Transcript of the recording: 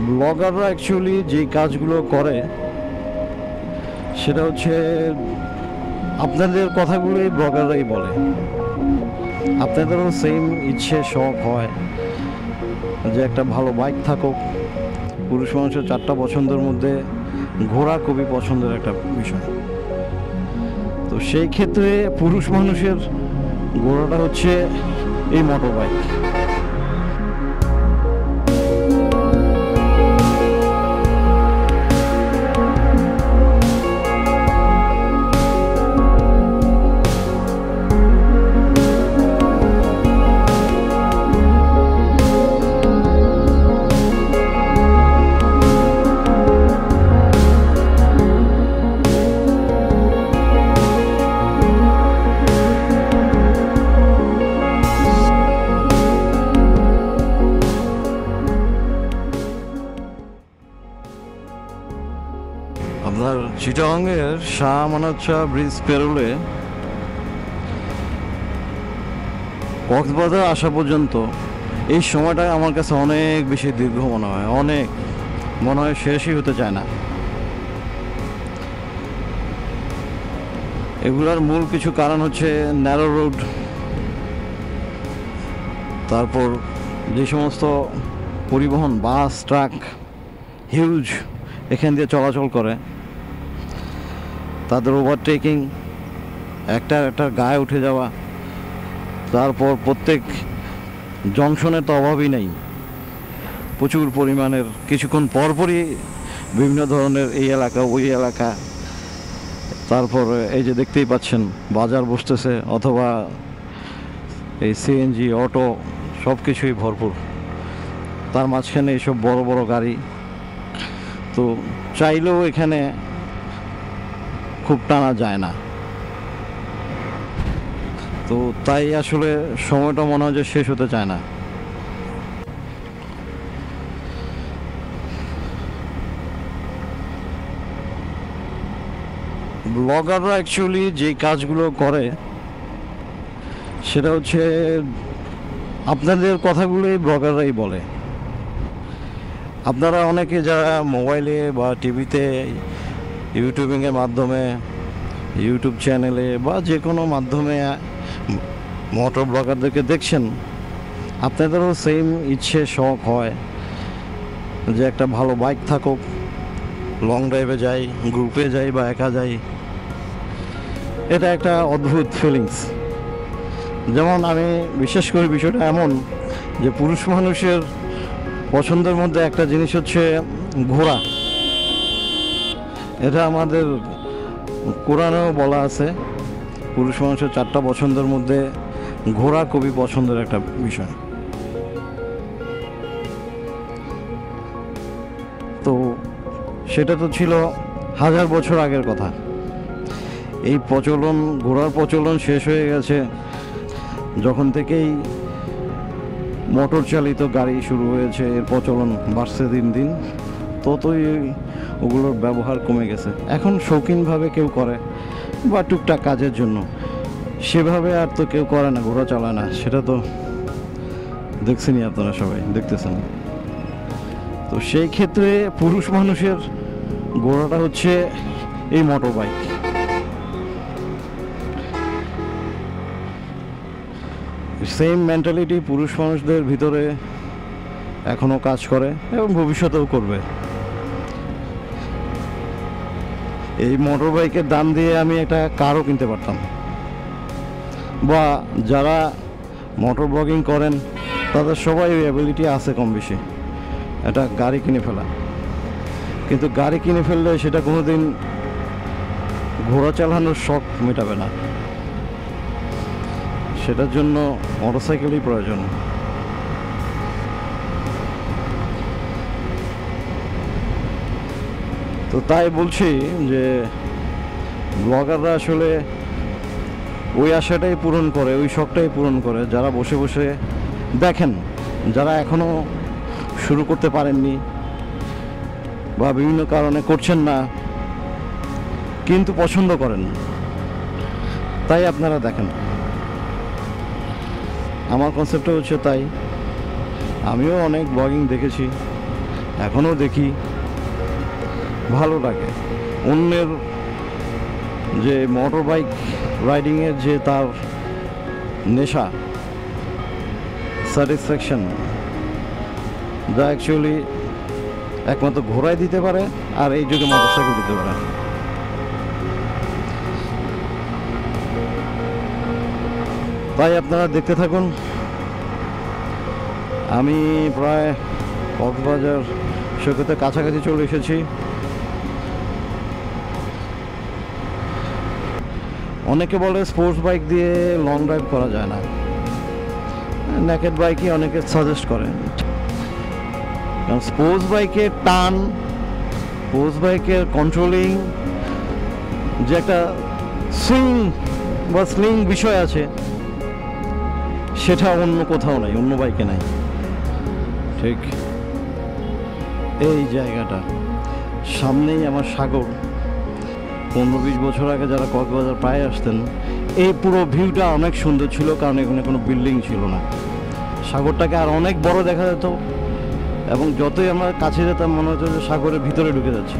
ব্লগাররা actually যে কাজগুলো করে সেটা হচ্ছে আপনাদের কথাগুলোই ব্লগাররাই বলে। আপনাদেরও সেম ইচ্ছে শখ হয় যে একটা ভালো বাইক থাকুক। পুরুষ মানুষের 4টা পছন্দের মধ্যে ঘোড়া খুবই পছন্দের একটা বিষয়। তো সেই ক্ষেত্রে পুরুষ মানুষের ঘোড়াটা হচ্ছে এই মোটর বাইক। আপনার চিটাগাংয়ের শাহ মানাচ্ছা ব্রিজ পেরোলে কক্সবাজার আসা পর্যন্ত এই সময়টা আমার কাছে অনেক বেশি দীর্ঘ মনে হয়, মনে হয় শেষই হতে চায় না। এগুলার মূল কিছু কারণ হচ্ছে ন্যারো রোড, তারপর যে সমস্ত পরিবহন বাস ট্রাক হিউজ এখান দিয়ে চলাচল করে, তাদের ওভারটেকিং, একটা গায়ে উঠে যাওয়া, তারপর প্রত্যেক জংশনের তো অভাবই নেই, প্রচুর পরিমাণের কিছুক্ষণ পরপরই বিভিন্ন ধরনের এই এলাকা ওই এলাকা, তারপর এই যে দেখতেই পাচ্ছেন বাজার বসতেছে, অথবা এই সিএনজি অটো সব কিছুই ভরপুর, তার মাঝখানে এইসব বড় বড় গাড়ি। তো চাইলেও এখানে খুব টানা যায় না, তো তাই আসলে সময়টা মনে হয় যে শেষ হতে চায় না। ব্লগাররা অ্যাকচুয়ালি যে কাজগুলো করে সেটা হচ্ছে আপনাদের কথাগুলোই ব্লগাররাই বলে। আপনারা অনেকে যারা মোবাইলে বা টিভিতে ইউটিউবিংয়ের মাধ্যমে, ইউটিউব চ্যানেলে বা যে কোনো মাধ্যমে মোটর ব্লগারদেরকে দেখছেন, আপনাদেরও সেম ইচ্ছে শখ হয় যে একটা ভালো বাইক থাকুক, লং ড্রাইভে যাই, গ্রুপে যাই বা একা যাই। এটা একটা অদ্ভুত ফিলিংস। যেমন আমি বিশ্বাস করি বিষয়টা এমন যে পুরুষ মানুষের পছন্দের মধ্যে একটা জিনিস হচ্ছে ঘোড়া। এটা আমাদের কোরআনেও বলা আছে, পুরুষ মানুষের 4টা পছন্দের মধ্যে ঘোড়া খুবই পছন্দের একটা বিষয়। তো সেটা তো ছিল 1000 বছর আগের কথা। এই প্রচলন, ঘোড়ার প্রচলন শেষ হয়ে গেছে যখন থেকেই মোটর চালিত গাড়ি শুরু হয়েছে, এর প্রচলন বাড়ছে দিন দিন, ততই ওগুলোর ব্যবহার কমে গেছে। এখন শৌখিনভাবে কেউ করে বা টুকটাক কাজের জন্য, সেভাবে আর তো কেউ করে না, ঘোড়া চালায় না, সেটা তো দেখছেনই, আপনারা সবাই দেখতেছেন। তো সেই ক্ষেত্রে পুরুষ মানুষের ঘোড়াটা হচ্ছে এই মোটর বাইক। সেম মেন্টালিটি পুরুষ মানুষদের ভিতরে এখনও কাজ করে এবং ভবিষ্যতেও করবে। এই মোটর বাইকের দাম দিয়ে আমি একটা কারও কিনতে পারতাম, বা যারা মোটর ব্লগিং করেন তাদের সবাই ওই অ্যাবিলিটি আছে কম বেশি একটা গাড়ি কিনে ফেলা। কিন্তু গাড়ি কিনে ফেললে সেটা কোনোদিন ঘোড়া চালানোর শখ মেটাবে না, সেটার জন্য মোটরসাইকেলই প্রয়োজন। তো তাই বলছি যে ব্লগাররা আসলে ওই আশাটাই পূরণ করে, ওই শখটাই পূরণ করে যারা বসে বসে দেখেন, যারা এখনও শুরু করতে পারেননি বা বিভিন্ন কারণে করছেন না কিন্তু পছন্দ করেন, তাই আপনারা দেখেন। আমার কনসেপ্টটা হচ্ছে তাই। আমিও অনেক ব্লগিং দেখেছি, এখনও দেখি, ভালো লাগে। অন্যের যে মোটর বাইক রাইডিংয়ের যে তার নেশা, স্যাটিসফ্যাকশন, যা অ্যাকচুয়ালি একমাত্র ঘোড়ায় দিতে পারে আর এই যুগে মোটরসাইকেল দিতে পারে। তাই আপনারা দেখতে থাকুন। আমি প্রায় কক্সবাজার সৈকতের কাছাকাছি চলে এসেছি। অনেকে বলে স্পোর্টস বাইক দিয়ে লং ড্রাইভ করা যায় না, নেকেড বাইকই অনেকে সাজেস্ট করে। কারণ স্পোর্টস বাইকের টান, স্পোর্টস বাইকের কন্ট্রোলিং যে একটা সুইং বা স্লিং বিষয় আছে, সেটা অন্য কোথাও নাই, অন্য বাইকে নাই। ঠিক এই জায়গাটা সামনেই আমার সাগর। 15-20 বছর আগে যারা কক্সবাজার প্রায় আসতেন, এই পুরো ভিউটা অনেক সুন্দর ছিল, কারণ এখানে কোনো বিল্ডিং ছিল না। সাগরটাকে আর অনেক বড় দেখা যেত, এবং যতই আমরা কাছে যেতাম মনে হতো যে সাগরের ভিতরে ঢুকে যাচ্ছি।